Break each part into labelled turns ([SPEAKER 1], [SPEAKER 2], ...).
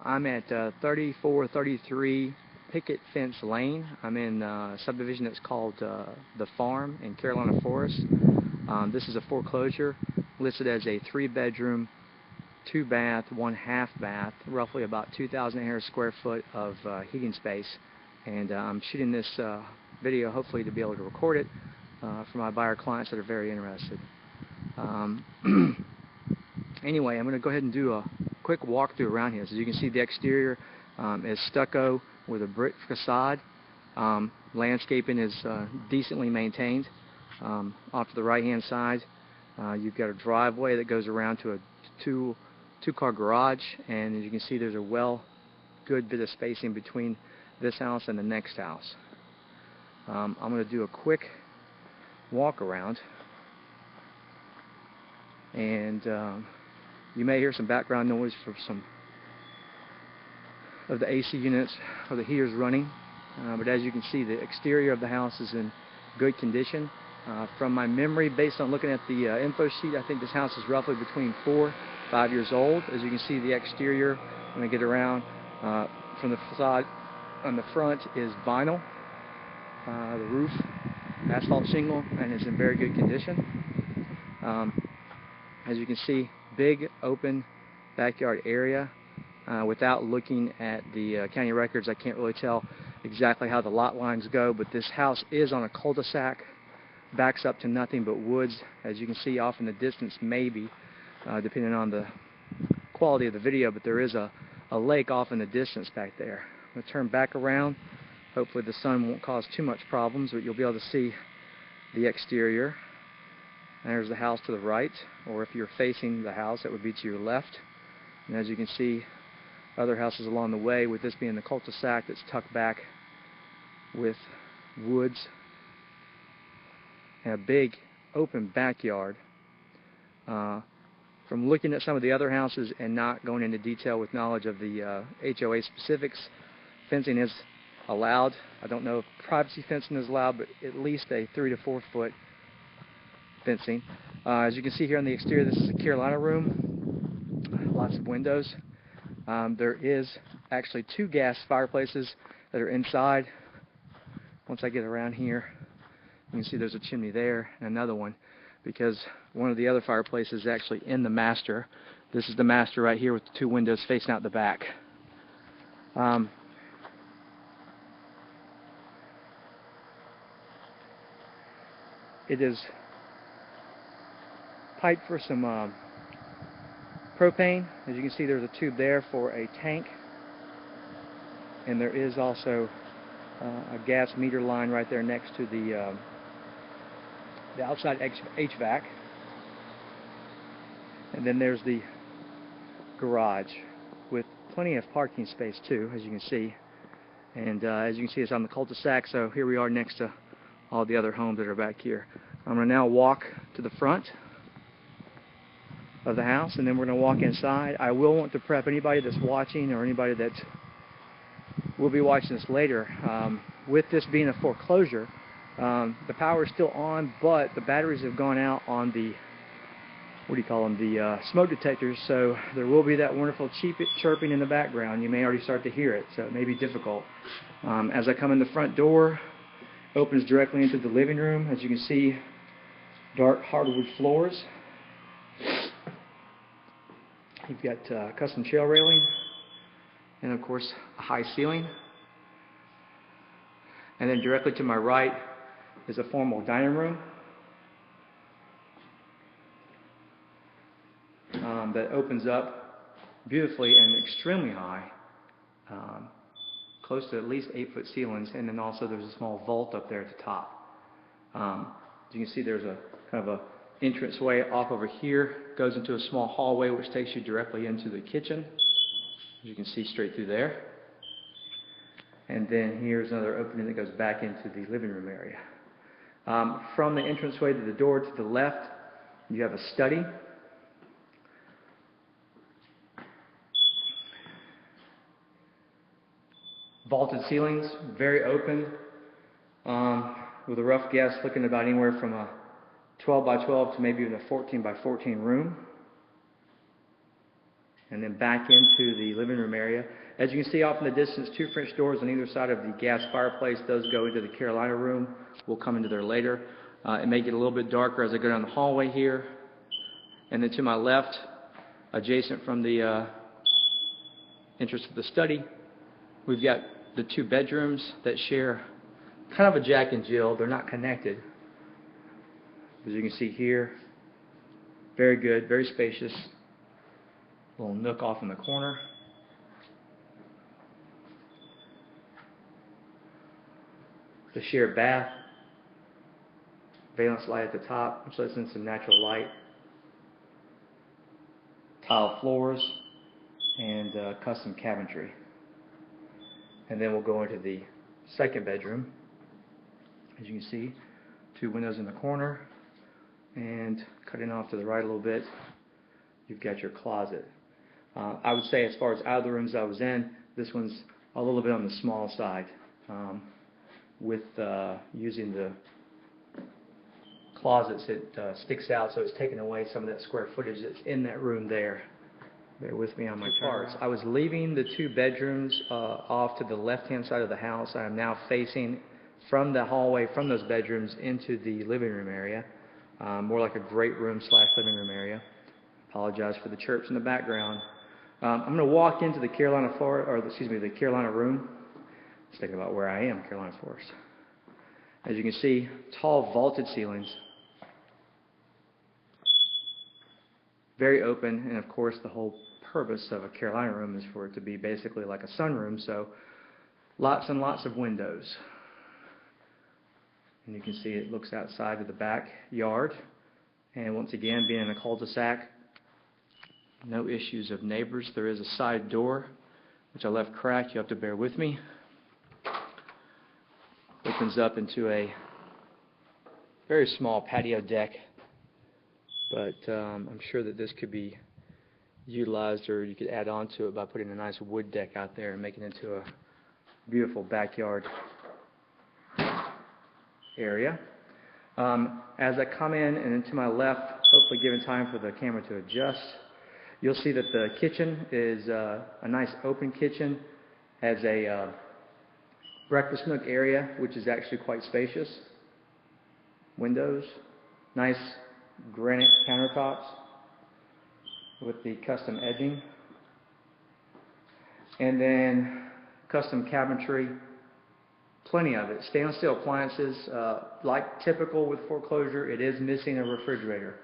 [SPEAKER 1] I'm at 3433 Picket Fence Lane. I'm in a subdivision that's called The Farm in Carolina Forest. This is a foreclosure listed as a 3-bedroom, 2-bath, 1/2 bath, roughly about 2,800 square foot of heating space. And I'm shooting this video hopefully to be able to record it for my buyer clients that are very interested. Anyway, I'm going to go ahead and do a quick walkthrough around here. As you can see, the exterior is stucco with a brick facade. Landscaping is decently maintained. Off to the right-hand side, you've got a driveway that goes around to a two-car garage, and as you can see, there's a good bit of spacing between this house and the next house. I'm going to do a quick walk around, and you may hear some background noise from some of the AC units or the heaters running, but as you can see, the exterior of the house is in good condition. From my memory, based on looking at the info sheet, I think this house is roughly between 4 and 5 years old. As you can see, the exterior, when I get around from the facade on the front, is vinyl. The roof, asphalt shingle, and is in very good condition. As you can see, big open backyard area. Without looking at the county records, I can't really tell exactly how the lot lines go, but this house is on a cul-de-sac, backs up to nothing but woods. As you can see off in the distance, maybe, depending on the quality of the video, but there is a lake off in the distance back there. I'm going to turn back around. Hopefully the sun won't cause too much problems, but you'll be able to see the exterior. And there's the house to the right, or if you're facing the house, that would be to your left. And as you can see, other houses along the way, with this being the cul-de-sac that's tucked back with woods and a big open backyard. From looking at some of the other houses and not going into detail with knowledge of the HOA specifics, fencing is allowed. I don't know if privacy fencing is allowed, but at least a 3 to 4 foot fencing. As you can see here on the exterior, this is a Carolina room. Lots of windows. There is actually 2 gas fireplaces that are inside. Once I get around here, you can see there's a chimney there and another one, because one of the other fireplaces is actually in the master. This is the master right here with the 2 windows facing out the back. It is piped for some propane. As you can see, there's a tube there for a tank, and there is also a gas meter line right there next to the outside HVAC. And then there's the garage with plenty of parking space too, as you can see. And as you can see, it's on the cul-de-sac, so here we are next to all the other homes that are back here. I'm going to now walk to the front of the house, and then we're going to walk inside. I will want to prep anybody that's watching, or anybody that will be watching this later. With this being a foreclosure, the power is still on, but the batteries have gone out on the, the smoke detectors, so there will be that wonderful chirping in the background. You may already start to hear it, so it may be difficult. As I come in the front door, opens directly into the living room. As you can see, dark hardwood floors. You've got custom trail railing, and of course a high ceiling. And then directly to my right is a formal dining room that opens up beautifully and extremely high, close to at least 8-foot ceilings, and then also there's a small vault up there at the top. As you can see, there's a kind of a entranceway off over here, goes into a small hallway which takes you directly into the kitchen, as you can see straight through there. And then here's another opening that goes back into the living room area. From the entranceway to the door to the left, you have a study. Vaulted ceilings, very open, with a rough guess looking about anywhere from a 12 by 12 to maybe even a 14 by 14 room. and then back into the living room area. As you can see off in the distance, 2 French doors on either side of the gas fireplace. Those go into the Carolina room. We'll come into there later. It may get a little bit darker as I go down the hallway here. And then to my left, adjacent from the entrance to the study, we've got the 2 bedrooms that share kind of a Jack and Jill. They're not connected. As you can see here, very good, very spacious. Little nook off in the corner. The shared bath. Valence light at the top, which lets in some natural light. Tile floors and custom cabinetry. And then we'll go into the second bedroom. As you can see, 2 windows in the corner, and cutting off to the right a little bit, you've got your closet. I would say, as far as out of the rooms I was in, this one's a little bit on the small side, with using the closets. It sticks out, so it's taking away some of that square footage that's in that room there. Bear with me on my parts. I was leaving the 2 bedrooms off to the left-hand side of the house. I am now facing from the hallway from those bedrooms into the living room area, more like a great room / living room area. Apologize for the chirps in the background. I'm going to walk into the Carolina the Carolina room. Let's think about where I am, Carolina Forest. As you can see, tall vaulted ceilings, very open, and of course the whole purpose of a Carolina room is for it to be basically like a sunroom, so lots and lots of windows. And you can see it looks outside to the backyard, and once again, being in a cul-de-sac, no issues of neighbors. There is a side door which I left cracked. You have to bear with me. Opens up into a very small patio deck, but I'm sure that this could be utilized, or you could add on to it by putting a nice wood deck out there and making it into a beautiful backyard area. As I come in and to my left, hopefully given time for the camera to adjust, you'll see that the kitchen is a nice open kitchen. Has a breakfast nook area, which is actually quite spacious. Windows, nice granite countertops with the custom edging, and then custom cabinetry, plenty of it. Stainless steel appliances, like typical with foreclosure, it is missing a refrigerator.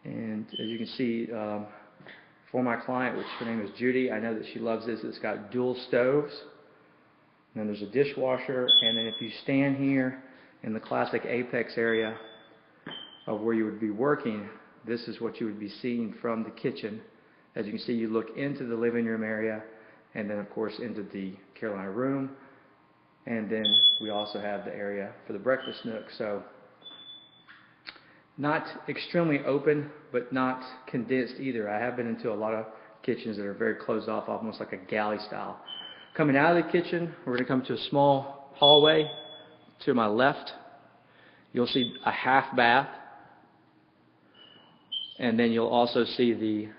[SPEAKER 1] And as you can see, for my client, which her name is Judy, I know that she loves this. It's got dual stoves, and then there's a dishwasher, and then if you stand here in the classic apex area of where you would be working, this is what you would be seeing from the kitchen. As you can see, you look into the living room area, and then of course into the Carolina room, and then we also have the area for the breakfast nook. So not extremely open, but not condensed either. I have been into a lot of kitchens that are very closed off, almost like a galley style. Coming out of the kitchen, we're going to come to a small hallway. To my left, you'll see a half bath, and then you'll also see the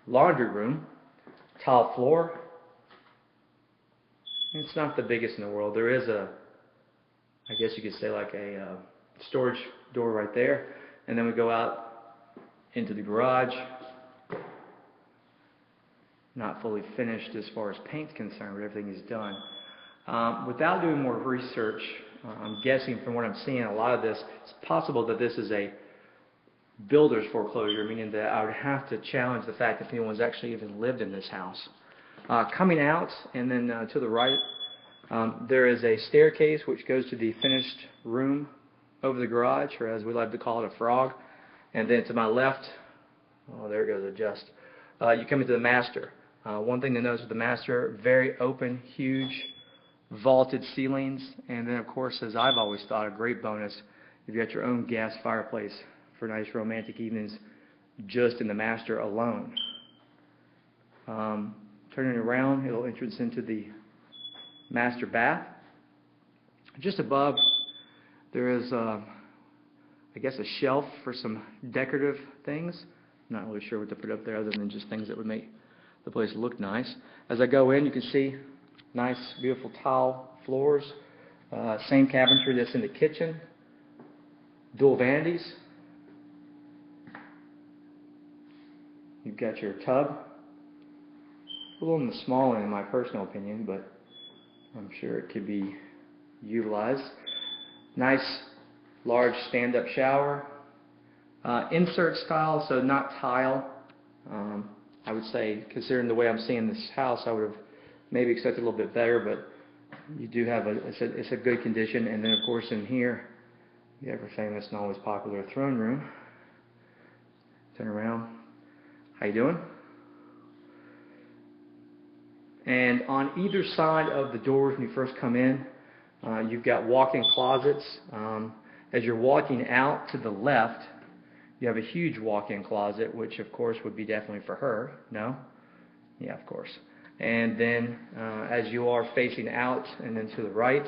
[SPEAKER 1] laundry room, tile floor. It's not the biggest in the world. There is a, I guess you could say, like a storage door right there, and then we go out into the garage. Not fully finished as far as paint's concerned, but everything is done. Without doing more research, I'm guessing from what I'm seeing, a lot of this, it's possible that this is a builder's foreclosure, meaning that I would have to challenge the fact that anyone's actually even lived in this house. Coming out, and then to the right, there is a staircase which goes to the finished room over the garage, or as we like to call it, a frog. And then to my left, oh, there it goes, adjust. You come into the master. One thing to notice with the master, very open, huge, vaulted ceilings, and then of course, as I've always thought, a great bonus, you've got your own gas fireplace for nice romantic evenings just in the master alone. Turning around, it'll entrance into the master bath. Just above There is, I guess, a shelf for some decorative things. I'm not really sure what to put up there other than just things that would make the place look nice. As I go in, you can see nice, beautiful tile floors. Same cabinetry that's in the kitchen. Dual vanities. You've got your tub. A little on the small end in my personal opinion, but I'm sure it could be utilized. Nice, large stand-up shower. Insert style, so not tile. I would say, considering the way I'm seeing this house, I would have maybe expected a little bit better, but you do have it's a good condition. And then, of course, in here, the ever famous and always popular throne room. Turn around. How you doing? And on either side of the doors when you first come in, you've got walk-in closets. As you're walking out to the left, you have a huge walk-in closet, which of course would be definitely for her. No? Yeah, of course. And then as you are facing out and then to the right,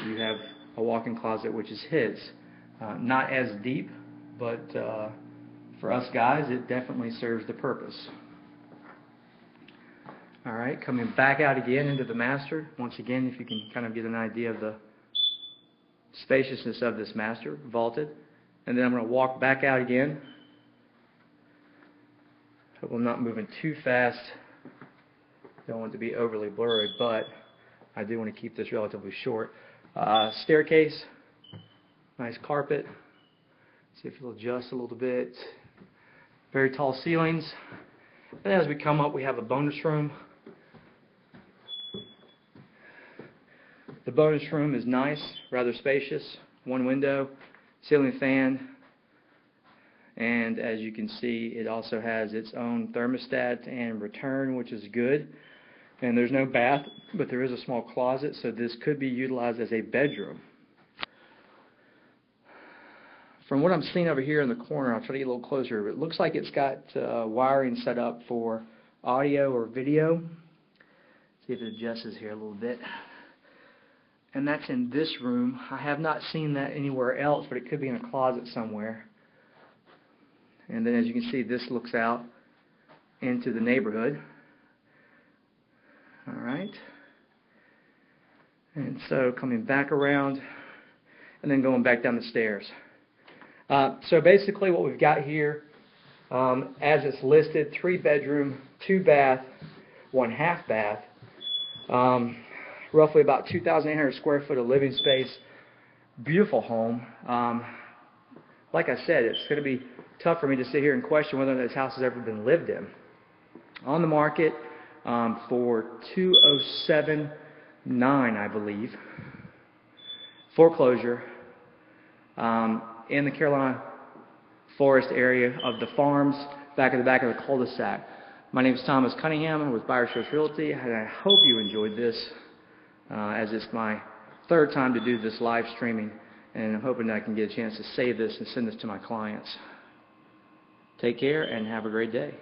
[SPEAKER 1] you have a walk-in closet, which is his. Not as deep, but for us guys, it definitely serves the purpose. Alright, coming back out again into the master. Once again, if you can kind of get an idea of the spaciousness of this master, vaulted. And then I'm going to walk back out again. Hope I'm not moving too fast. Don't want it to be overly blurry, but I do want to keep this relatively short. Staircase, nice carpet. See if it'll adjust a little bit. Very tall ceilings. And as we come up, we have a bonus room. The bonus room is nice, rather spacious. One window, ceiling fan, and as you can see, it also has its own thermostat and return, which is good. And there's no bath, but there is a small closet, so this could be utilized as a bedroom. From what I'm seeing over here in the corner, I'll try to get a little closer. It looks like it's got wiring set up for audio or video. See if it adjusts here a little bit. And that's in this room. I have not seen that anywhere else, but it could be in a closet somewhere. And then as you can see, this looks out into the neighborhood. Alright. And so coming back around and then going back down the stairs. So basically what we've got here, as it's listed, 3-bedroom, 2-bath, 1/2 bath. Roughly about 2,800 square foot of living space. Beautiful home. Like I said, it's going to be tough for me to sit here and question whether this house has ever been lived in. On the market for $207,900, I believe. Foreclosure in the Carolina Forest area of the farms, back of the cul-de-sac. My name is Thomas Cunningham. I'm with Buyers Choice Realty, and I hope you enjoyed this. As it's my 3rd time to do this live streaming, and I'm hoping that I can get a chance to save this and send this to my clients. Take care and have a great day.